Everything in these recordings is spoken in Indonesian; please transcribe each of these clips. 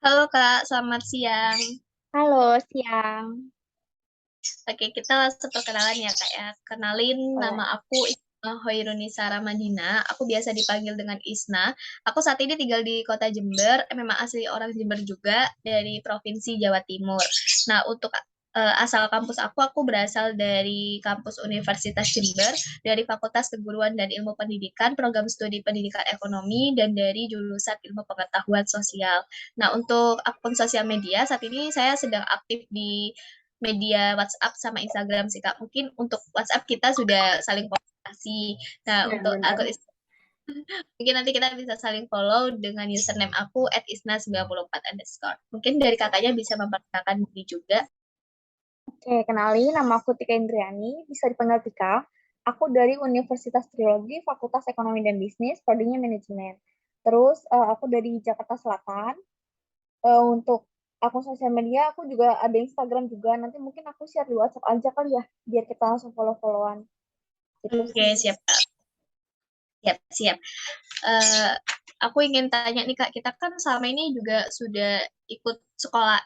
Halo Kak, selamat siang. Halo, siang. Oke, kita langsung perkenalan ya Kak ya. Kenalin nama Boleh. aku Isma Hoirunisa Ramadina. Aku biasa dipanggil dengan Isna. Aku saat ini tinggal di kota Jember. Memang asli orang Jember juga dari Provinsi Jawa Timur. Nah, untuk asal kampus aku berasal dari kampus Universitas Jember, dari Fakultas Keguruan dan Ilmu Pendidikan, program studi pendidikan ekonomi, dan dari jurusan Ilmu Pengetahuan Sosial. Nah, untuk akun sosial media, saat ini saya sedang aktif di media WhatsApp sama Instagram sih Kak. Mungkin untuk WhatsApp kita sudah saling komunikasi. Nah, Ya, untuk akun benar. mungkin nanti kita bisa saling follow dengan username aku @isna94_. Mungkin dari kakaknya bisa memperkenalkan diri juga. Oke, kenalin, nama aku Tika Indriani, bisa dipanggil Tika. Aku dari Universitas Trilogi, Fakultas Ekonomi dan Bisnis, prodinya Manajemen. Terus, aku dari Jakarta Selatan. Untuk akun sosial media, aku juga ada Instagram juga. Nanti mungkin aku share di WhatsApp aja kali ya, biar kita langsung follow-followan. Itu Oke, sih. siap Kak. Siap, siap. Eh, aku ingin tanya nih Kak, kita kan selama ini juga sudah ikut sekolah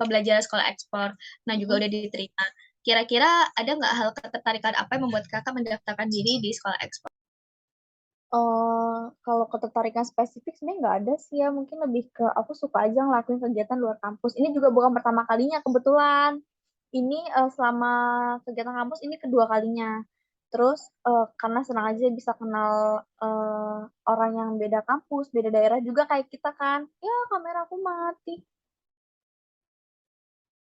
pembelajaran sekolah ekspor, nah juga Mm-mm. udah diterima. Kira-kira ada nggak hal ketertarikan apa yang membuat kakak mendaftarkan diri di sekolah ekspor? Kalau ketertarikan spesifik sebenarnya nggak ada sih ya, mungkin lebih ke aku suka aja ngelakuin kegiatan luar kampus. Ini juga bukan pertama kalinya kebetulan. Ini selama kegiatan kampus ini kedua kalinya. Terus karena senang aja bisa kenal orang yang beda kampus, beda daerah juga kayak kita kan. Ya kamera aku mati.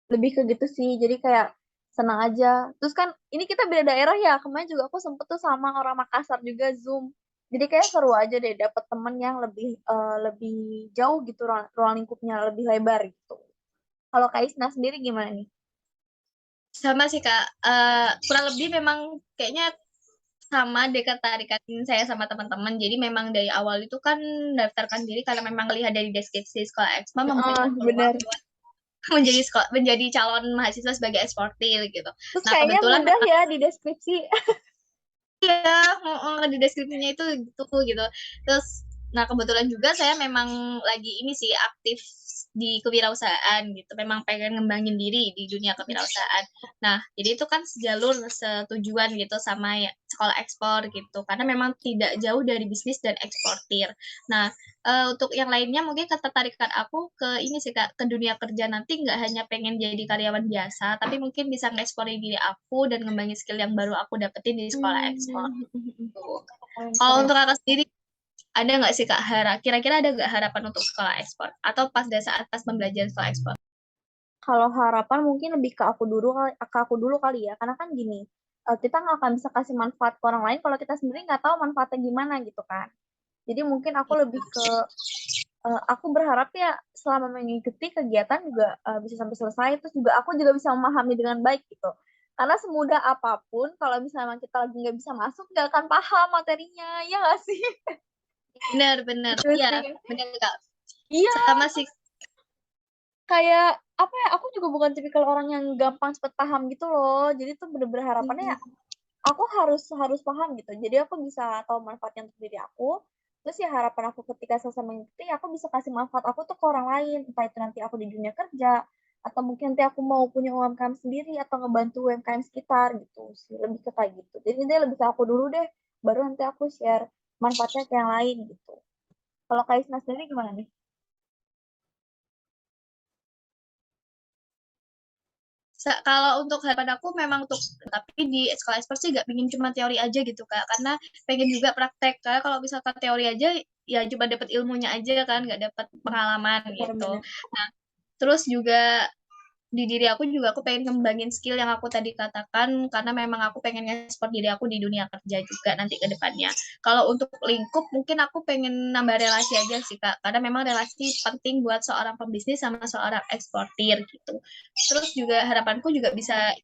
Lebih ke gitu sih. Jadi kayak senang aja. Terus kan ini kita beda daerah ya. Kemarin juga aku sempet tuh sama orang Makassar juga Zoom. Jadi kayak seru aja deh dapet temen yang lebih jauh gitu ruang lingkupnya lebih lebar gitu. Kalau Kak Isna sendiri gimana nih? Sama sih Kak. Kurang lebih memang kayaknya sama deh ketertarikan saya sama teman-teman. Jadi memang dari awal itu kan daftarkan diri karena memang lihat dari deskripsi sekolah Exma memberikan peluang Bener. buat menjadi calon mahasiswa sebagai eksportir gitu. Terus Nah, kayaknya kebetulan mudah ya di deskripsi. iya, di deskripsinya itu gitu. Terus, nah kebetulan juga saya memang lagi ini sih aktif di kewirausahaan gitu. Memang pengen ngembangin diri di dunia kewirausahaan. Nah, jadi itu kan sejalur setujuan gitu sama ya, sekolah ekspor gitu. Karena memang tidak jauh dari bisnis dan eksportir. Nah, untuk yang lainnya mungkin ketertarikan aku ke ini sih Kak, ke dunia kerja nanti nggak hanya pengen jadi karyawan biasa, tapi mungkin bisa ngeksplori diri aku dan ngembangin skill yang baru aku dapetin di sekolah ekspor. Hmm, Tuh. keren Kalau keren. untuk kakak sendiri, ada nggak sih Kak kira-kira ada nggak harapan untuk sekolah ekspor? Atau pas dari saat pas pembelajaran sekolah ekspor? Kalau harapan mungkin lebih ke aku dulu kali ya, karena kan gini, kita nggak akan bisa kasih manfaat ke orang lain kalau kita sendiri nggak tahu manfaatnya gimana gitu kan. Jadi mungkin aku lebih ke aku berharap ya selama mengikuti kegiatan juga bisa sampai selesai, terus juga aku juga bisa memahami dengan baik gitu. Karena semudah apapun, kalau misalnya kita lagi nggak bisa masuk, nggak akan paham materinya, ya nggak sih? Bener, bener. Gitu Iya, sih. bener Kak. Iya, Sama sih. kayak apa ya? Aku juga bukan tipikal orang yang gampang cepet paham gitu loh. Jadi tuh bener-bener harapannya ya aku harus harus paham gitu. Jadi aku bisa tahu manfaatnya untuk diri aku. Terus ya harapan aku ketika selesai mengikuti, aku bisa kasih manfaat aku tuh ke orang lain. Entah itu nanti aku di dunia kerja, atau mungkin nanti aku mau punya UMKM sendiri, atau ngebantu UMKM sekitar gitu sih. Lebih ke kayak gitu. Jadi dia lebih ke aku dulu deh, baru nanti aku share manfaatnya ke yang lain gitu. Kalau Kak Isna sendiri gimana nih? Kalau untuk harapan aku memang untuk tapi di sekolah ekspor sih nggak pingin cuma teori aja gitu Kak, karena pengen juga praktek. Karena kalau misalkan teori aja ya cuma dapat ilmunya aja kan, nggak dapat pengalaman gitu. Benar-benar. Nah, terus juga di diri aku juga aku pengen ngembangin skill yang aku tadi katakan karena memang aku pengen ekspor diri aku di dunia kerja juga nanti ke depannya. Kalau untuk lingkup mungkin aku pengen nambah relasi aja sih Kak, karena memang relasi penting buat seorang pembisnis sama seorang eksportir gitu. Terus juga harapanku juga bisa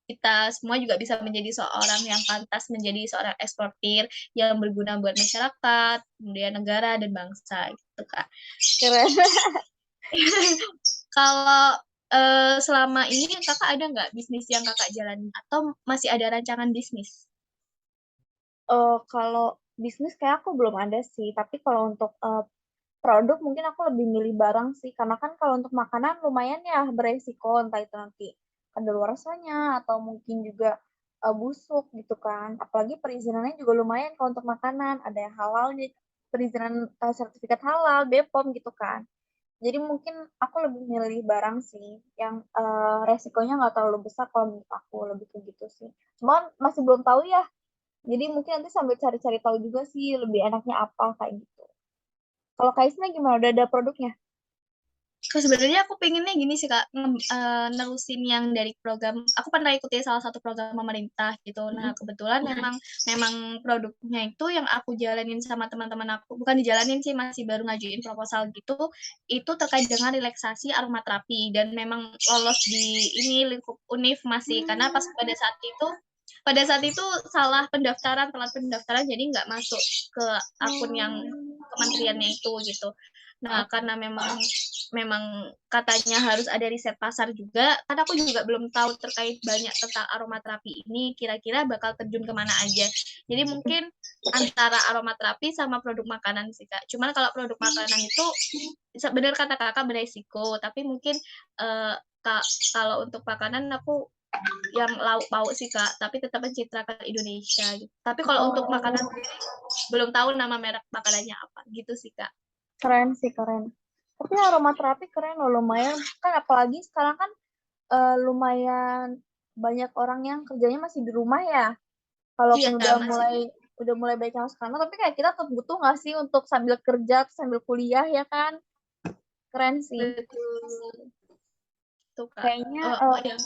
kita semua juga bisa menjadi seorang yang pantas menjadi seorang eksportir yang berguna buat masyarakat, kemudian negara dan bangsa gitu Kak. Keren. Kalau selama ini kakak ada nggak bisnis yang kakak jalani atau masih ada rancangan bisnis? Kalau bisnis kayak aku belum ada sih, tapi kalau untuk Produk mungkin aku lebih milih barang sih, karena kan kalau untuk makanan lumayan ya beresiko, entah itu nanti kadaluarsanya atau mungkin juga busuk gitu kan. Apalagi perizinannya juga lumayan kalau untuk makanan, ada yang halal nih, perizinan sertifikat halal, BPOM gitu kan. Jadi mungkin aku lebih milih barang sih yang resikonya nggak terlalu besar kalau menurut aku lebih ke gitu sih. Cuman masih belum tahu ya. Jadi mungkin nanti sambil cari-cari tahu juga sih lebih enaknya apa kayak gitu. Kalau Kaisna gimana? Udah ada produknya? Sebenarnya aku pengennya gini sih Kak, nerusin yang dari program, aku pernah ikuti salah satu program pemerintah gitu. Nah, kebetulan memang memang produknya itu yang aku jalanin sama teman-teman aku, bukan dijalanin sih, masih baru ngajuin proposal gitu, itu terkait dengan relaksasi aromaterapi dan memang lolos di ini lingkup UNIF masih, karena pas pada saat itu salah pendaftaran, telat pendaftaran, jadi nggak masuk ke akun yang kementeriannya itu gitu. Nah, karena memang memang katanya harus ada riset pasar juga, kan aku juga belum tahu terkait banyak tentang aromaterapi ini, kira-kira bakal terjun kemana aja. Jadi mungkin antara aromaterapi sama produk makanan sih Kak. Cuman kalau produk makanan itu benar kata Kakak beresiko, tapi mungkin Kak, kalau untuk makanan aku yang lauk pauk sih Kak, tapi tetap mencitrakan Indonesia gitu. Tapi kalau untuk Oh, makanan belum tahu nama merek makanannya apa gitu sih Kak. keren sih, keren. Tapi aromaterapi keren loh, lumayan. Kan apalagi sekarang kan lumayan banyak orang yang kerjanya masih di rumah ya. Iya Kalaupun masih udah mulai banyak yang sekarang, tapi kayak kita tetap butuh nggak sih untuk sambil kerja, sambil kuliah ya kan? Keren sih. betul tuh Kak. Kayaknya Oh ya,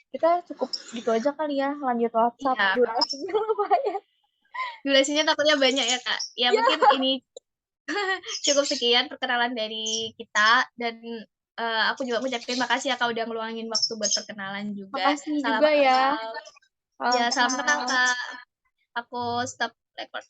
kita cukup gitu aja kali ya, lanjut WhatsApp. iya Kak. Durasinya lumayan. Durasinya takutnya banyak ya Kak. Ya Ya, mungkin ini cukup sekian perkenalan dari kita dan aku juga mengucapkan makasih ya Kak udah ngeluangin waktu buat perkenalan juga. makasih Salam juga ya. kenal. Salam Ya, salam kenal kenal. Kak. Aku stop record.